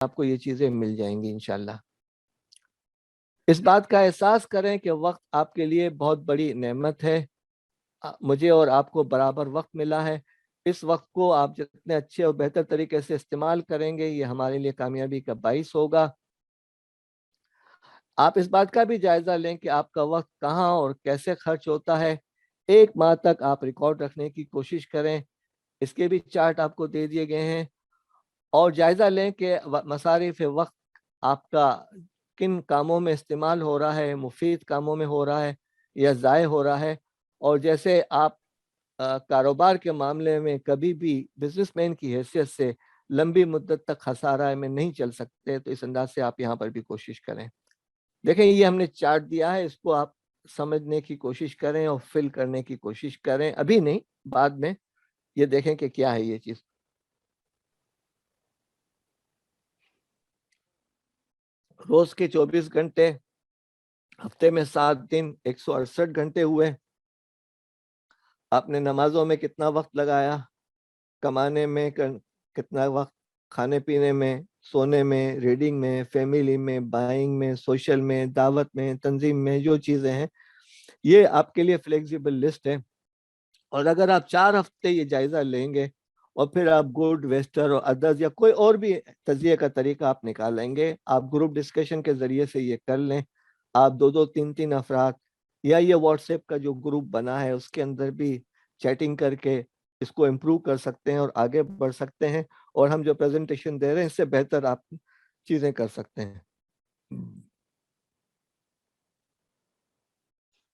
آپ کو یہ چیزیں مل جائیں گی انشاءاللہ۔ اس بات کا احساس کریں کہ وقت آپ کے لیے بہت بڑی نعمت ہے، مجھے اور آپ کو برابر وقت ملا ہے۔ اس وقت کو آپ جتنے اچھے اور بہتر طریقے سے استعمال کریں گے یہ ہمارے لیے کامیابی کا باعث ہوگا۔ آپ اس بات کا بھی جائزہ لیں کہ آپ کا وقت کہاں اور کیسے خرچ ہوتا ہے۔ 1 ماہ تک آپ ریکارڈ رکھنے کی کوشش کریں، اس کے بھی چارٹ آپ کو دے دیے گئے ہیں، اور جائزہ لیں کہ مصارف وقت آپ کا کن کاموں میں استعمال ہو رہا ہے، مفید کاموں میں ہو رہا ہے یا ضائع ہو رہا ہے۔ اور جیسے آپ کاروبار کے معاملے میں کبھی بھی بزنس مین کی حیثیت سے لمبی مدت تک خسارہ میں نہیں چل سکتے، تو اس انداز سے آپ یہاں پر بھی کوشش کریں۔ دیکھیں یہ ہم نے چارٹ دیا ہے، اس کو آپ سمجھنے کی کوشش کریں اور فل کرنے کی کوشش کریں، ابھی نہیں بعد میں یہ دیکھیں کہ کیا ہے یہ چیز۔ روز کے 24 گھنٹے، ہفتے میں 7 دن، 168 گھنٹے ہوئے۔ آپ نے نمازوں میں کتنا وقت لگایا، کمانے میں کتنا وقت، کھانے پینے میں، سونے میں، ریڈنگ میں، فیملی میں، بائنگ میں، سوشل میں، دعوت میں، تنظیم میں، جو چیزیں ہیں یہ آپ کے لیے فلیکسیبل لسٹ ہے۔ اور اگر آپ 4 ہفتے یہ جائزہ لیں گے اور پھر آپ گڈ ویسٹر اور ادرز یا کوئی اور بھی تجزیے کا طریقہ آپ نکالیں گے، آپ گروپ ڈسکشن کے ذریعے سے یہ کر لیں، آپ 2 3 افراد یا یہ واٹس ایپ کا جو گروپ بنا ہے اس کے اندر بھی چیٹنگ کر کے اس کو امپروو کر سکتے ہیں اور آگے بڑھ سکتے ہیں، اور ہم جو پریزنٹیشن دے رہے ہیں اس سے بہتر آپ چیزیں کر سکتے ہیں۔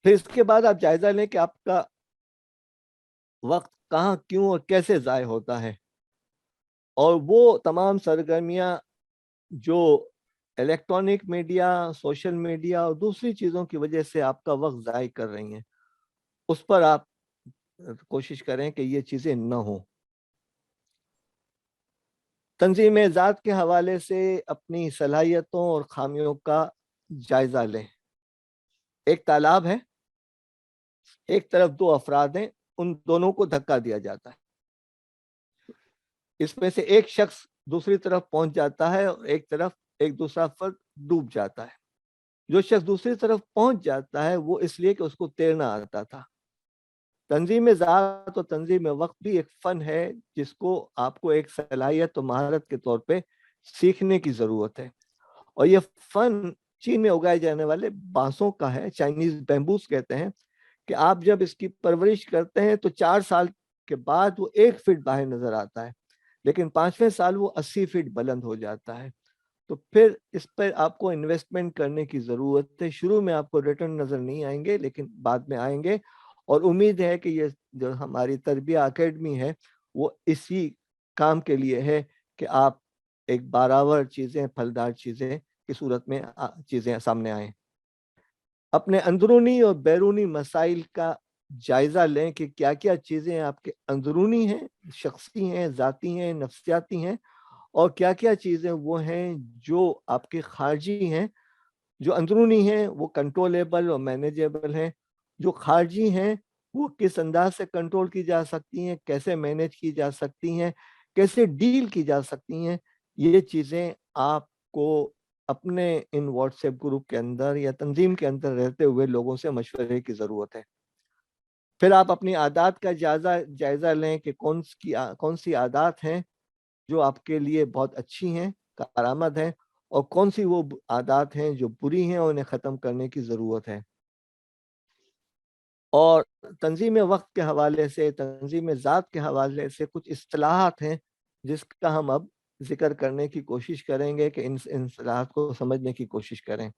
پھر اس کے بعد آپ جائزہ لیں کہ آپ کا وقت کہاں، کیوں اور کیسے ضائع ہوتا ہے، اور وہ تمام سرگرمیاں جو الیکٹرانک میڈیا، سوشل میڈیا اور دوسری چیزوں کی وجہ سے آپ کا وقت ضائع کر رہی ہیں، اس پر آپ کوشش کریں کہ یہ چیزیں نہ ہوں۔ تنظیم ذات کے حوالے سے اپنی صلاحیتوں اور خامیوں کا جائزہ لیں۔ ایک تالاب ہے، ایک طرف 2 افراد ہیں، ان دونوں کو دھکا دیا جاتا ہے، اس میں سے ایک شخص دوسری طرف پہنچ جاتا ہے اور ایک دوسرا فرد ڈوب جاتا ہے۔ جو شخص دوسری طرف پہنچ جاتا ہے وہ اس لیے کہ اس کو تیرنا آتا تھا۔ تنظیم ذات اور تنظیم وقت بھی ایک فن ہے جس کو آپ کو ایک صلاحیت و مہارت کے طور پہ سیکھنے کی ضرورت ہے، اور یہ فن چین میں اگائے جانے والے بانسوں کا ہے، چائنیز بیمبوس کہتے ہیں، کہ آپ جب اس کی پرورش کرتے ہیں تو 4 سال کے بعد وہ 1 فٹ باہر نظر آتا ہے، لیکن 5ویں سال وہ 80 فٹ بلند ہو جاتا ہے۔ تو پھر اس پر آپ کو انویسٹمنٹ کرنے کی ضرورت ہے۔ شروع میں آپ کو ریٹرن نظر نہیں آئیں گے لیکن بعد میں آئیں گے، اور امید ہے کہ یہ جو ہماری تربیہ اکیڈمی ہے وہ اسی کام کے لیے ہے کہ آپ ایک بارآور چیزیں، پھلدار چیزیں کی صورت میں چیزیں سامنے آئیں۔ اپنے اندرونی اور بیرونی مسائل کا جائزہ لیں کہ کیا کیا چیزیں آپ کے اندرونی ہیں، شخصی ہیں، ذاتی ہیں، نفسیاتی ہیں، اور کیا کیا چیزیں وہ ہیں جو آپ کے خارجی ہیں۔ جو اندرونی ہیں وہ کنٹرولیبل اور مینیجیبل ہیں، جو خارجی ہیں وہ کس انداز سے کنٹرول کی جا سکتی ہیں، کیسے مینیج کی جا سکتی ہیں، کیسے ڈیل کی جا سکتی ہیں، یہ چیزیں آپ کو اپنے ان واٹس ایپ گروپ کے اندر یا تنظیم کے اندر رہتے ہوئے لوگوں سے مشورے کی ضرورت ہے۔ پھر آپ اپنی عادات کا جائزہ لیں کہ کون سی عادات ہیں جو آپ کے لیے بہت اچھی ہیں، کارآمد ہیں، اور کون سی وہ عادات ہیں جو بری ہیں اور انہیں ختم کرنے کی ضرورت ہے۔ اور تنظیم وقت کے حوالے سے، تنظیم ذات کے حوالے سے کچھ اصطلاحات ہیں جس کا ہم اب ذکر کرنے کی کوشش کریں گے کہ ان اصطلاحات کو سمجھنے کی کوشش کریں۔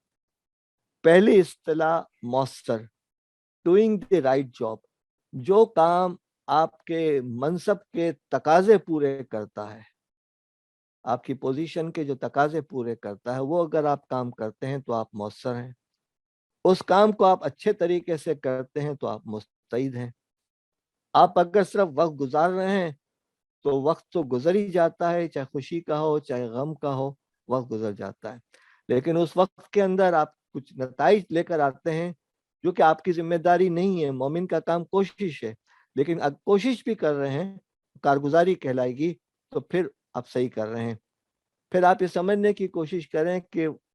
پہلی اصطلاح master, doing the right job, جو کام آپ کے منصب کے تقاضے پورے کرتا ہے، آپ کی پوزیشن کے جو تقاضے پورے کرتا ہے، وہ اگر آپ کام کرتے ہیں تو آپ مؤثر ہیں۔ اس کام کو آپ اچھے طریقے سے کرتے ہیں تو آپ مستعد ہیں۔ آپ اگر صرف وقت گزار رہے ہیں تو وقت تو گزر ہی جاتا ہے، چاہے خوشی کا ہو چاہے غم کا ہو، وقت گزر جاتا ہے، لیکن اس وقت کے اندر آپ کچھ نتائج لے کر آتے ہیں جو کہ آپ کی ذمہ داری نہیں ہے۔ مومن کا کام کوشش ہے، لیکن اگر کوشش بھی کر رہے ہیں، کارگزاری کہلائے گی، تو پھر آپ صحیح کر رہے ہیں۔ پھر آپ یہ سمجھنے کی کوشش کریں کہ